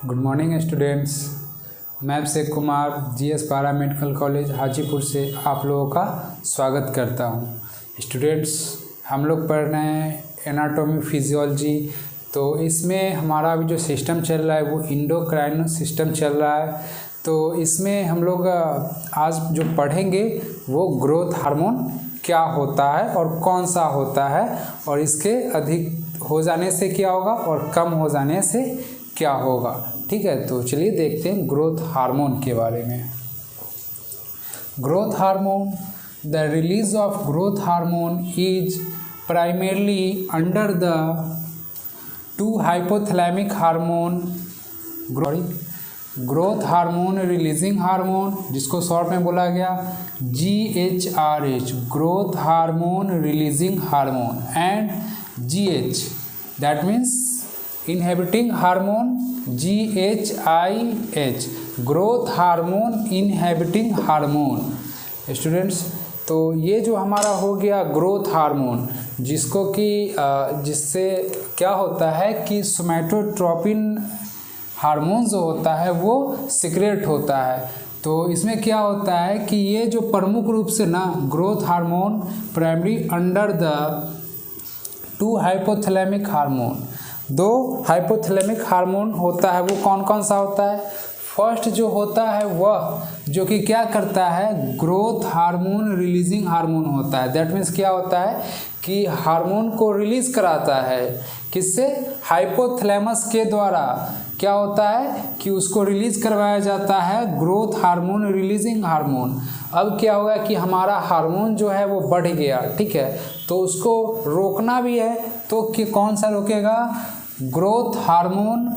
Good morning students. मैं Abhishek Kumar GS पारा medical college Hajipur से आप लोगों का स्वागत करता हूं। स्टूडेंट्स, हम लोग पढ़ रहे हैं एनाटॉमी फिजियोलॉजी। तो इसमें हमारा अभी जो सिस्टम चल रहा है वो इंडोक्राइन सिस्टम चल रहा है। तो इसमें हम लोग आज जो पढ़ेंगे वो ग्रोथ हार्मोन क्या होता है और कौन सा होता है, और इसके अधिक हो जाने से क्या होगा और कम हो जाने से क्या होगा। ठीक है, तो चलिए देखते हैं ग्रोथ हार्मोन के बारे में। Growth hormone, the release of growth hormone is primarily under the two hypothalamic hormone, growth hormone releasing hormone, जिसको शॉर्ट में बोला गया GHRH, growth hormone releasing hormone, and GH, that means inhabiting hormone, GHIH, growth hormone inhabiting hormone. Students, तो ये जो हमारा हो गया ग्रोथ हार्मोन, जिसको कि जिससे क्या होता है कि सोमैटोट्रोपिन हार्मोन जो होता है वो सीक्रेट होता है। तो इसमें क्या होता है कि ये जो प्रमुख रूप से ना growth hormone primary under the two hypothalamic hormone, दो हाइपोथैलेमिक हार्मोन होता है। वो कौन कौन सा होता है? फर्स्ट जो होता है वह जो कि क्या करता है, ग्रोथ हार्मोन रिलीजिंग हार्मोन होता है। दैट मीन्स क्या होता है कि हार्मोन को रिलीज कराता है। किससे? हाइपोथैलेमस के द्वारा। क्या होता है कि उसको रिलीज करवाया जाता है ग्रोथ हार्मोन रिलीजिंग हार्मोन। अब क्या होगा कि हमारा हार्मोन जो है वो बढ़ गया, ठीक है, तो उसको रोकना भी है। तो कि कौन सा रोकेगा? ग्रोथ हार्मोन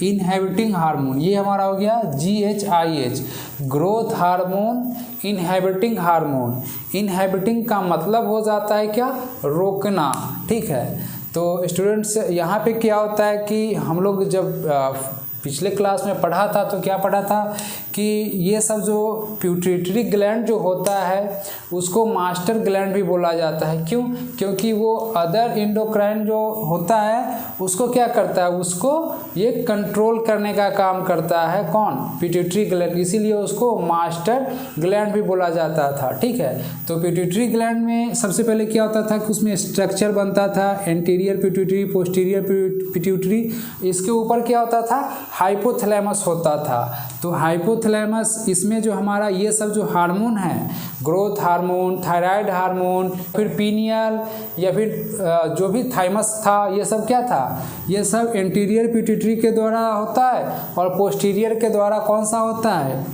इनहेबिटिंग हार्मोन, ये हमारा हो गया GHIH, growth hormone inhabiting hormone. Inhabiting का मतलब हो जाता है क्या? रोकना। ठीक है, तो स्टूडेंट्स यहाँ पे क्या होता है कि हम लोग जब पिछले क्लास में पढ़ा था तो क्या पढ़ा था कि ये सब जो पिट्यूटरी ग्लैंड जो होता है उसको मास्टर ग्लैंड भी बोला जाता है। क्यों? क्योंकि वो अदर एंडोक्राइन जो होता है उसको क्या करता है, उसको ये कंट्रोल करने का काम करता है। कौन? पिट्यूटरी ग्लैंड, इसीलिए उसको मास्टर ग्लैंड भी बोला जाता था। ठीक है, तो पिट्यूटरी ग्लैंड में सबसे पहले क्या होता था कि उसमें स्ट्रक्चर बनता था, एंटीरियर पिट्यूटरी, पोस्टीरियर पिट्यूटरी। इसके ऊपर क्या होता था? हाइपोथैलेमस होता था। तो हाइपोथैलेमस, इसमें जो हमारा ये सब जो हार्मोन है, ग्रोथ हार्मोन, थायराइड हार्मोन, फिर पीनियल या फिर जो भी थाइमस था, ये सब क्या था? ये सब एंटीरियर पिट्यूटरी के द्वारा होता है, और पोस्टीरियर के द्वारा कौन सा होता है?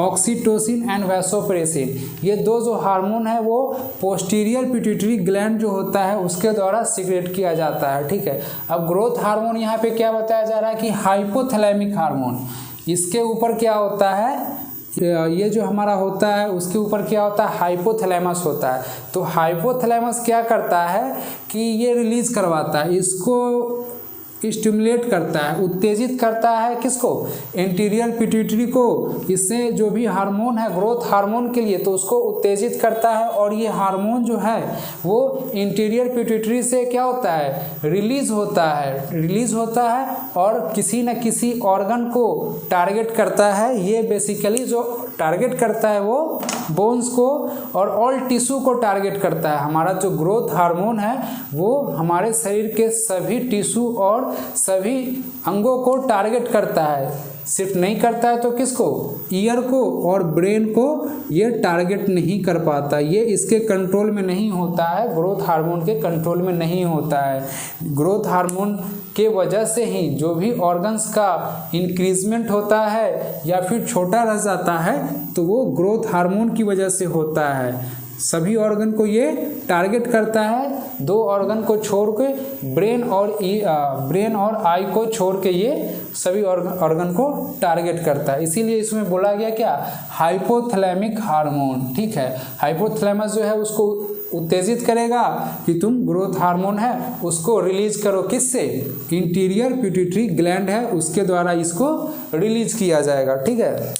Oxytocin and vasopressin. ये दो जो हार्मोन है वो पोस्टीरियर पिट्यूटरी ग्लैंड जो होता है उसके द्वारा सीक्रेट किया जाता है। ठीक है, अब ग्रोथ हार्मोन यहाँ पे क्या बताया जा रहा है कि हाइपोथैलेमिक हार्मोन, इसके ऊपर क्या होता है, ये जो हमारा होता है उसके ऊपर क्या होता है? हाइपोथैलेमस होता है। तो हाइपोथैलेमस क्या करता है कि ये रिलीज करवाता है, इसको स्टिमुलेट करता है, उत्तेजित करता है। किसको? एंटीरियर पिट्यूटरी को। इससे जो भी हार्मोन है ग्रोथ हार्मोन के लिए, तो उसको उत्तेजित करता है। और ये हार्मोन जो है वो इंटीरियर पिट्यूटरी से क्या होता है? रिलीज होता है और किसी न किसी ऑर्गन को टारगेट करता है। ये बेसिकली जो टारगेट करता है वो बोन्स को और ऑल टिश्यू को टारगेट करता है। हमारा जो ग्रोथ हार्मोन है वो हमारे शरीर के सभी टिश्यू और सभी अंगों को टारगेट करता है। सिर्फ नहीं करता है तो किसको? ईयर को और ब्रेन को ये टारगेट नहीं कर पाता। ये इसके कंट्रोल में नहीं होता है, ग्रोथ हार्मोन के कंट्रोल में नहीं होता है। ग्रोथ हार्मोन के वजह से ही जो भी ऑर्गन्स का इंक्रीजमेंट होता है या फिर छोटा रह जाता है तो वो ग्रोथ हार्मोन की वजह से होता है। सभी ऑर्गन को ये टारगेट करता है, दो ऑर्गन को छोड़ के ब्रेन और आई को छोड़ के ये सभी ऑर्गन को टारगेट करता है। इसीलिए इसमें बोला गया क्या? Hypothalamic hormone. ठीक है, हाइपोथैलेमस जो है उसको उत्तेजित करेगा कि तुम ग्रोथ हार्मोन है उसको रिलीज करो। किससे? इंटीरियर पिट्यूटरी ग्लैंड है उसके द्वारा इसको रिलीज किया जाएगा। ठीक है,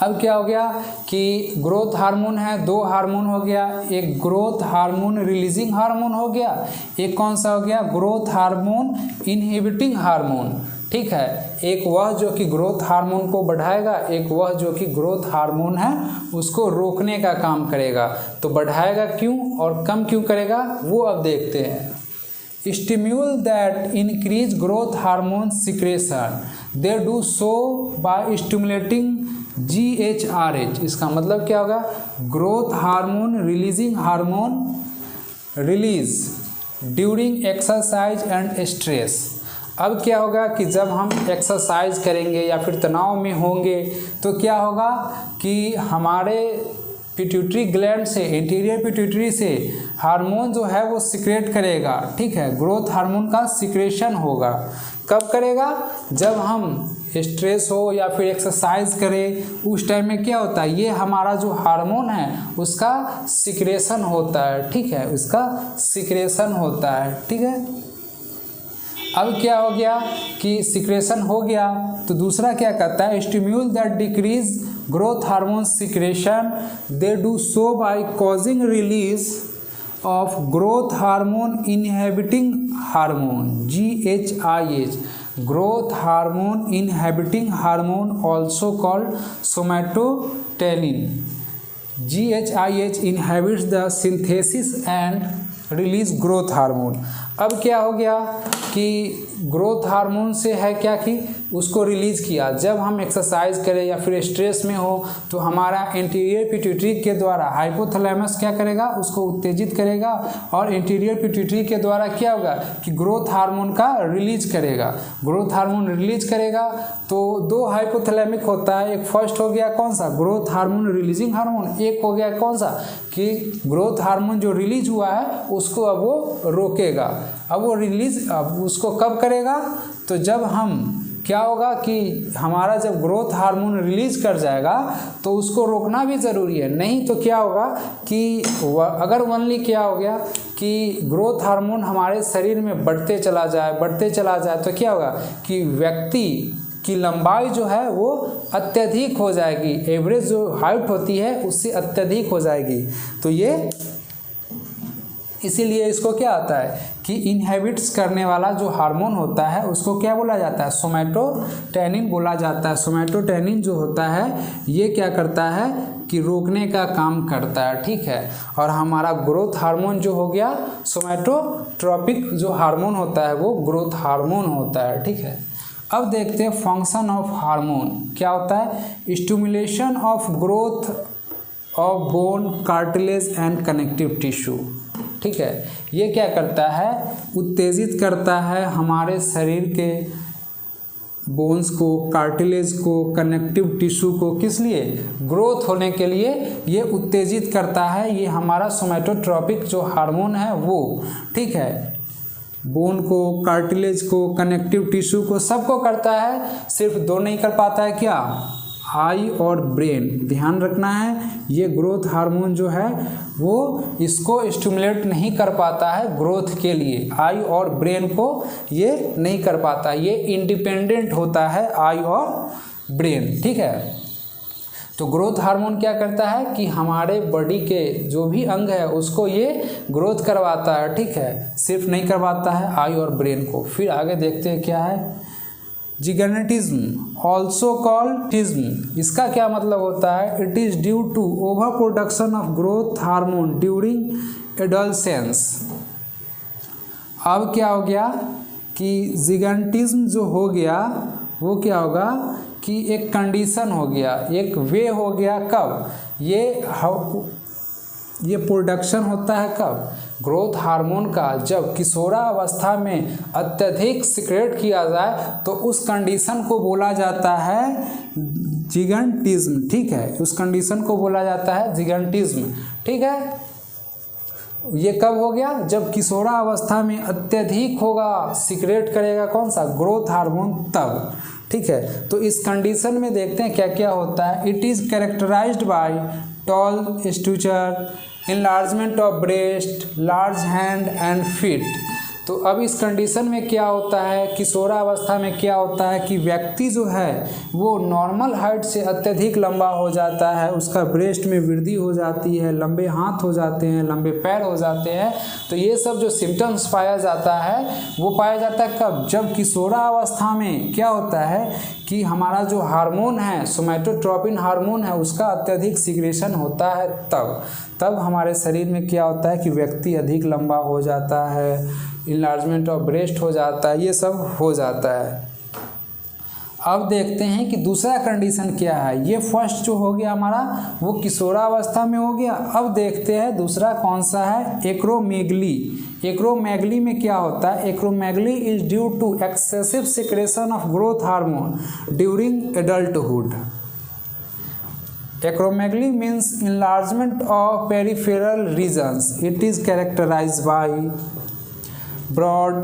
अब क्या हो गया कि ग्रोथ हार्मोन है, दो हार्मोन हो गया, एक ग्रोथ हार्मोन रिलीजिंग हार्मोन हो गया, एक कौन सा हो गया, ग्रोथ हार्मोन इनहिबिटिंग हार्मोन। ठीक है, एक वह जो कि ग्रोथ हार्मोन को बढ़ाएगा, एक वह जो कि ग्रोथ हार्मोन है उसको रोकने का काम करेगा। तो बढ़ाएगा क्यों और कम क्यों करेगा वो अब देखते हैं। Stimule that increase growth hormone secretion. They do so by stimulating GHRH. इसका मतलब क्या होगा, growth hormone releasing hormone release during exercise and stress. अब क्या होगा कि जब हम एक्सरसाइज करेंगे या फिर तनाव में होंगे तो क्या होगा कि हमारे पिट्यूटरी ग्लैंड से, एंटीरियर पिट्यूटरी से हार्मोन जो है वो सिक्रेट करेगा। ठीक है, ग्रोथ हार्मोन का सिक्रेशन होगा। कब करेगा, जब हम स्ट्रेस हो या फिर एक्सरसाइज करें उस टाइम में क्या होता है, ये हमारा जो हार्मोन है उसका सिक्रेशन होता है। ठीक है, उसका सिक्रेशन होता है। ठीक है, अब क्या हो गया कि सिक्रेशन हो गया तो दूसरा क्या करता है, stimuli that decrease growth hormone secretion. They do so by causing release of growth hormone inhibiting hormone GHIH. Growth hormone inhibiting hormone also called somatostatin. GHIH inhibits the synthesis and release growth hormone. अब क्या हो गया कि growth hormone से है क्या कि उसको रिलीज़ किया। जब हम एक्सरसाइज करें या फिर स्ट्रेस में हो तो हमारा एंटीरियर पिट्यूटरी के द्वारा हाइपोथैलेमस क्या करेगा, उसको उत्तेजित करेगा और एंटीरियर पिट्यूटरी के द्वारा क्या होगा कि ग्रोथ हार्मोन का रिलीज करेगा। ग्रोथ हार्मोन रिलीज करेगा तो दो हाइपोथैलेमिक होता है, एक फर्स्ट हो गया कौन सा, ग्रोथ हार्मोन रिलीजिंग हार्मोन, एक हो गया कौन सा कि ग्रोथ हार्मोन जो रिलीज हुआ है उसको अब वो रोकेगा। अब वो रिलीज अब उसको कब करेगा, तो जब हम क्या होगा कि हमारा जब ग्रोथ हार्मोन रिलीज कर जाएगा तो उसको रोकना भी ज़रूरी है। नहीं तो क्या होगा कि अगर ओनली क्या हो गया कि ग्रोथ हार्मोन हमारे शरीर में बढ़ते चला जाए तो क्या होगा कि व्यक्ति की लंबाई जो है वो अत्यधिक हो जाएगी, एवरेज जो हाइट होती है उससे अत्यधिक हो जाएगी। तो ये इसीलिए इसको क्या आता है कि इनहिबिट्स करने वाला जो हार्मोन होता है उसको क्या बोला जाता है, सोमैटोटैनिन बोला जाता है। सोमैटोटैनिन जो होता है ये क्या करता है कि रोकने का काम करता है। ठीक है, और हमारा ग्रोथ हार्मोन जो हो गया सोमैटोट्रोपिक जो हार्मोन होता है वो ग्रोथ हार्मोन होता है। ठीक है, अब देखते हैं फंक्शन ऑफ हार्मोन क्या होता है। Stimulation of growth of bone, cartilage and connective tissue. ठीक है, ये क्या करता है, उत्तेजित करता है हमारे शरीर के बोन्स को, कार्टिलेज को, कनेक्टिव टिश्यू को, किस लिए, ग्रोथ होने के लिए ये उत्तेजित करता है। ये हमारा सोमैटोट्रोपिक जो हार्मोन है वो। ठीक है, बोन को, कार्टिलेज को, कनेक्टिव टिश्यू को, सबको करता है, सिर्फ दो नहीं कर पाता है, क्या, आई और ब्रेन। ध्यान रखना है ये ग्रोथ हार्मोन जो है वो इसको स्टिमुलेट नहीं कर पाता है ग्रोथ के लिए, आई और ब्रेन को ये नहीं कर पाता, ये इंडिपेंडेंट होता है आई और ब्रेन। ठीक है, तो ग्रोथ हार्मोन क्या करता है कि हमारे बॉडी के जो भी अंग है उसको ये ग्रोथ करवाता है। ठीक है, सिर्फ नहीं करवाता है आई और ब्रेन को। फिर आगे देखते हैं क्या है, जिगर्नेटिज्म ऑल्सो कॉल्ड टिज्म। इसका क्या मतलब होता है, it is due to over production of growth hormone during adolescence. अब क्या हो गया कि जिगर्नेटिज्म जो हो गया वो क्या होगा कि एक कंडीशन हो गया, एक वे हो गया, कब ये प्रोडक्शन होता है, कब, ग्रोथ हार्मोन का जब किशोरावस्था में अत्यधिक सिक्रेट किया जाए तो उस कंडीशन को बोला जाता है जिगर्नेटिज्म। ठीक है, उस कंडीशन को बोला जाता है जिगर्नेटिज्म। ठीक है, ये कब हो गया, जब किशोरावस्था में अत्यधिक होगा, सिक्रेट करेगा कौन सा, ग्रोथ हार्मोन, तब। ठीक है, तो इस कंडीशन में देखते हैं क्या क्या होता है। It is characterised by tall stature, enlargement of breast, large hand and feet, तो अब इस कंडीशन में क्या होता है, किशोरावस्था में क्या होता है कि व्यक्ति जो है वो नॉर्मल हाइट से अत्यधिक लंबा हो जाता है, उसका ब्रेस्ट में वृद्धि हो जाती है, लंबे हाथ हो जाते हैं, लंबे पैर हो जाते हैं। तो ये सब जो सिम्टम्स पाया जाता है वो पाया जाता है कब, जब किशोरावस्था में क्या होता है कि हमारा जो हार्मोन है, सोमैटोट्रोपिन हार्मोन है, उसका अत्यधिक सिक्रेशन होता है। तब हमारे शरीर में क्या होता है कि व्यक्ति अधिक लंबा हो जाता है, इन्लार्जमेंट ऑफ ब्रेस्ट हो जाता है, ये सब हो जाता है। अब देखते हैं कि दूसरा कंडीशन क्या है। ये फर्स्ट जो हो गया हमारा वो किशोरावस्था में हो गया। अब देखते हैं दूसरा कौन सा है, एक्रोमेगली। एक्रोमेगली में क्या होता है, acromegaly is due to excessive secretion of growth hormone during adulthood. Acromegaly means enlargement of peripheral regions. It is characterized by broad,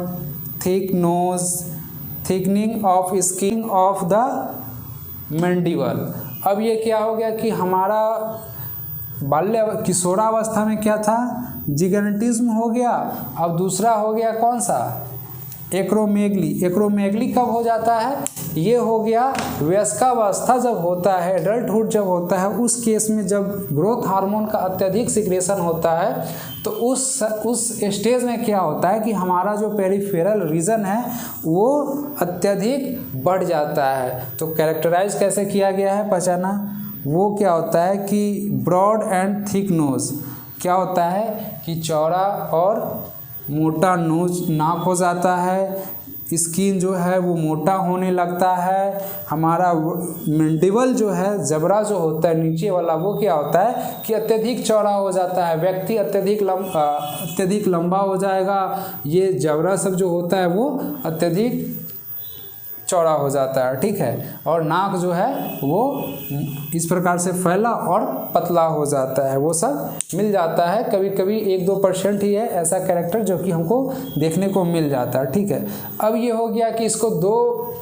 thick nose, thickening of skin of the mandible. अब ये क्या हो गया कि हमारा किशोरावस्था में क्या था, जिगेंटिज्म हो गया। अब दूसरा हो गया कौन सा, एक्रोमेगली। एक्रोमेगली कब हो जाता है, ये हो गया वयस्कावस्था जब होता है, एडल्टहुड जब होता है, उस केस में जब ग्रोथ हार्मोन का अत्यधिक सिक्रेशन होता है तो उस स्टेज में क्या होता है कि हमारा जो पेरिफेरल रीजन है वो अत्यधिक बढ़ जाता है। तो कैरेक्टराइज कैसे किया गया है पहचाना, वो क्या होता है कि ब्रॉड एंड थिक नोज, क्या होता है कि चौड़ा और मोटा नोज नाक हो जाता है, स्किन जो है वो मोटा होने लगता है, हमारा मैंडिबल जो है, जबड़ा जो होता है नीचे वाला, वो क्या होता है कि अत्यधिक चौड़ा हो जाता है, व्यक्ति अत्यधिक लंबा हो जाएगा, ये जबड़ा सब जो होता है वो अत्यधिक चौड़ा हो जाता है, ठीक है। और नाक जो है वो इस प्रकार से फैला और पतला हो जाता है, वो सब मिल जाता है। कभी कभी 1-2% ही है ऐसा कैरेक्टर जो कि हमको देखने को मिल जाता है, ठीक है। अब ये हो गया कि इसको 2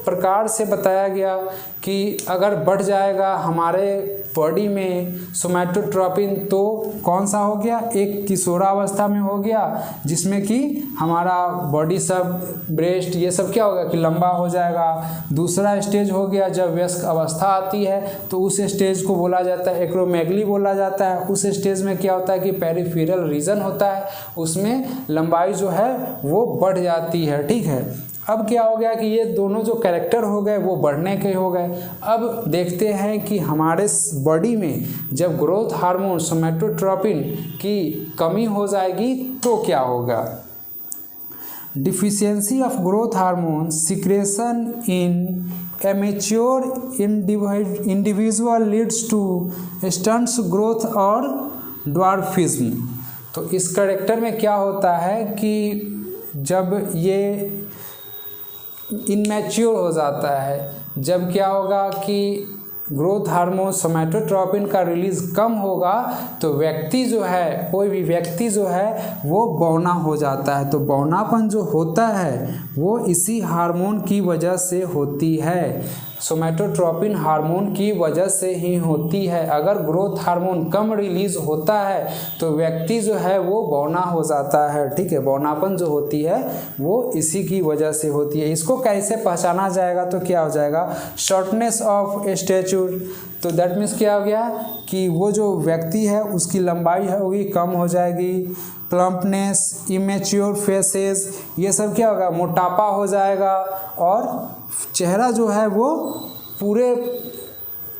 प्रकार से बताया गया कि अगर बढ़ जाएगा हमारे बॉडी में सोमैटोट्रोपिन तो कौन सा हो गया, एक किशोरावस्था में हो गया जिसमें कि हमारा बॉडी सब ब्रेस्ट ये सब क्या होगा कि लंबा हो जाएगा। दूसरा स्टेज हो गया जब वयस्क अवस्था आती है तो उस स्टेज को बोला जाता है एक्रोमेगली बोला जाता है। उस स्टेज में क्या होता है कि पेरिफेरल रीजन होता है, उसमें लंबाई जो है वो बढ़ जाती है, ठीक है। अब क्या हो गया कि ये दोनों जो कैरेक्टर हो गए वो बढ़ने के हो गए। अब देखते हैं कि हमारे बॉडी में जब ग्रोथ हार्मोन सोमैटोट्रोपिन की कमी हो जाएगी तो क्या होगा। Deficiency of growth hormone secretion in a mature individual leads to stunts growth और dwarfism। तो इस कैरेक्टर में क्या होता है कि जब ये इनमैच्योर हो जाता है, जब क्या होगा कि ग्रोथ हार्मोन सोमैटोट्रोपिन का रिलीज कम होगा तो व्यक्ति जो है, कोई भी व्यक्ति जो है वो बौना हो जाता है। तो बौनापन जो होता है वो इसी हार्मोन की वजह से होती है, सोमैटोट्रोपिन हार्मोन की वजह से ही होती है। अगर ग्रोथ हार्मोन कम रिलीज होता है तो व्यक्ति जो है वो बौना हो जाता है, ठीक है। बौनापन जो होती है वो इसी की वजह से होती है। इसको कैसे पहचाना जाएगा तो क्या हो जाएगा, शॉर्टनेस ऑफ स्टैचूर। तो दैट मीन्स क्या हो गया कि वो जो व्यक्ति है उसकी लंबाई है वो कम हो जाएगी। प्लम्पनेस, इमेच्योर फेसेस, ये सब क्या होगा, मोटापा हो जाएगा और चेहरा जो है वो पूरे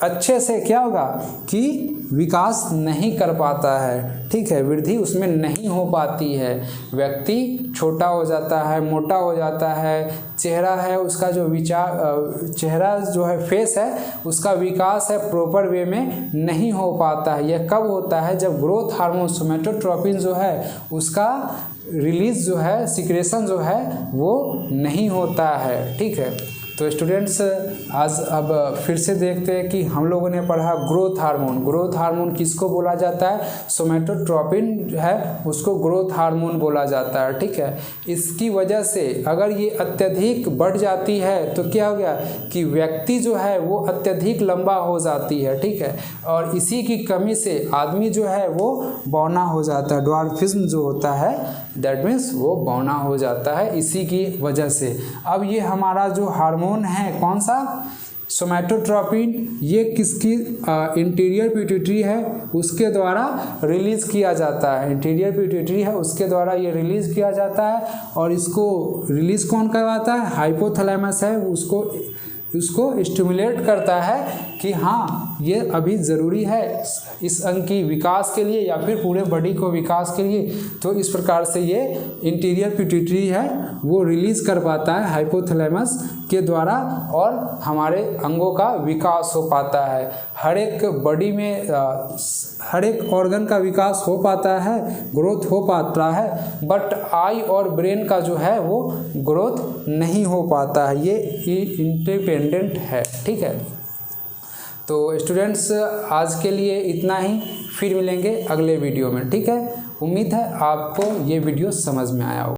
अच्छे से क्या होगा कि विकास नहीं कर पाता है, ठीक है, वृद्धि उसमें नहीं हो पाती है। व्यक्ति छोटा हो जाता है, मोटा हो जाता है, चेहरा है उसका जो चेहरा जो है फेस है उसका विकास है प्रॉपर वे में नहीं हो पाता है। यह कब होता है, जब ग्रोथ हार्मोन सोमैटोट्रोपिन जो है उसका रिलीज जो है, सिक्रेशन जो है वो नहीं होता है, ठीक है। तो स्टूडेंट्स आज अब फिर से देखते हैं कि हम लोगों ने पढ़ा ग्रोथ हार्मोन। ग्रोथ हार्मोन किसको बोला जाता है? सोमेटोट्रोपिन है उसको ग्रोथ हार्मोन बोला जाता है, ठीक है। इसकी वजह से अगर ये अत्यधिक बढ़ जाती है तो क्या हो गया कि व्यक्ति जो है वो अत्यधिक लंबा हो जाती है, ठीक है। और इसी की कमी से आदमी जो है वो बौना हो जाता है, ड्वार्फिज्म जो होता है दैट मीन्स वो बौना हो जाता है इसी की वजह से। अब ये हमारा जो हार्मोन है कौन सा? सोमेटोट्रोपिन, ये किसकी इंटीरियर पिट्यूटरी है उसके द्वारा रिलीज़ किया जाता है। इंटीरियर पिट्यूटरी है उसके द्वारा ये रिलीज़ किया जाता है और इसको रिलीज़ कौन करवाता है? हाइपोथैलेमस है, उसको स्टिमुलेट करता है कि हाँ ये अभी ज़रूरी है इस अंग की विकास के लिए या फिर पूरे बॉडी को विकास के लिए। तो इस प्रकार से ये इंटीरियर पिट्यूटरी है वो रिलीज़ कर पाता है हाइपोथैलेमस के द्वारा और हमारे अंगों का विकास हो पाता है। हर एक बॉडी में हर एक ऑर्गन का विकास हो पाता है, ग्रोथ हो पाता है, बट आई और ब्रेन का जो है वो ग्रोथ नहीं हो पाता है, ये इंडिपेंडेंट है, ठीक है। तो स्टूडेंट्स आज के लिए इतना ही, फिर मिलेंगे अगले वीडियो में, ठीक है। उम्मीद है आपको ये वीडियो समझ में आया होगा।